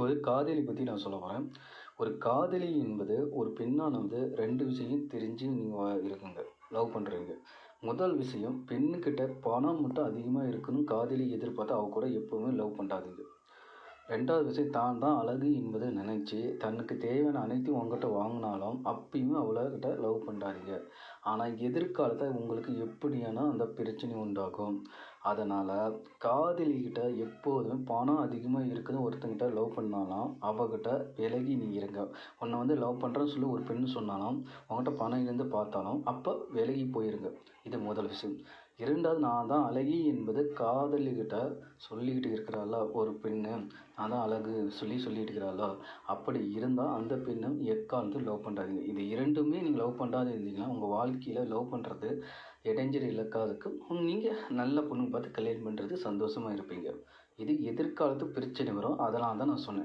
இப்போது காதலி பற்றி நான் சொல்ல வரேன். ஒரு காதலி என்பது ஒரு பெண்ணானது 2 விஷயம் தெரிஞ்சு நீங்க இருக்குங்க. லவ் பண்றீங்க. முதல் விஷயம் பெண்ணுக்கிட்ட பணம் மட்டும் அதிகமா இருக்கணும் காதலி எதிர்பார்த்து அவ கூட எப்பவுமே லவ் பண்ணாதீங்க. 2வது விஷயம் தான் தான் அழகு என்பதை நினைச்சு தனக்கு தேவையான அனைத்தையும் உங்ககிட்ட வாங்கினாலும் அப்பயுமே அவளகிட்ட லவ் பண்ணாதீங்க. ஆனால் எதிர்காலத்தில் உங்களுக்கு எப்படியான அந்த பிரச்சனை உண்டாகும். அதனால் காதலிக்கிட்ட எப்போதுமே பணம் அதிகமாக இருக்குதுன்னு ஒருத்தங்கிட்ட லவ் பண்ணாலும் அவகிட்ட விலகி நீ இருங்க. உன்னை வந்து லவ் பண்ணுறேன்னு சொல்லி ஒரு பெண்ணு சொன்னாலும் உங்கள்கிட்ட பணம் இருந்து பார்த்தாலும் அப்போ விலகி போயிருங்க. இது முதல் விஷயம். 2வது நான் தான் அழகி என்பது காதலிக்கிட்ட சொல்லிக்கிட்டு இருக்கிறாளா ஒரு பெண்ணு, நான் தான் அழகு சொல்லிட்டு இருக்கிறாளா, அப்படி இருந்தால் அந்த பெண்ணை எக்காலத்தையும் லவ் பண்ணாதீங்க. இது 2மே நீங்கள் லவ் பண்ணாத இருந்தீங்கன்னா உங்கள் வாழ்க்கையில் லவ் பண்ணுறது இடைஞ்சல் இழக்காததுக்கு நீங்கள் நல்ல பொண்ணு பார்த்து கல்யாணம் பண்ணுறது சந்தோஷமாக இருப்பீங்க. இது எதிர்காலத்து பிரச்சனை வரும். அதனால தான் நான் சொன்னேன்.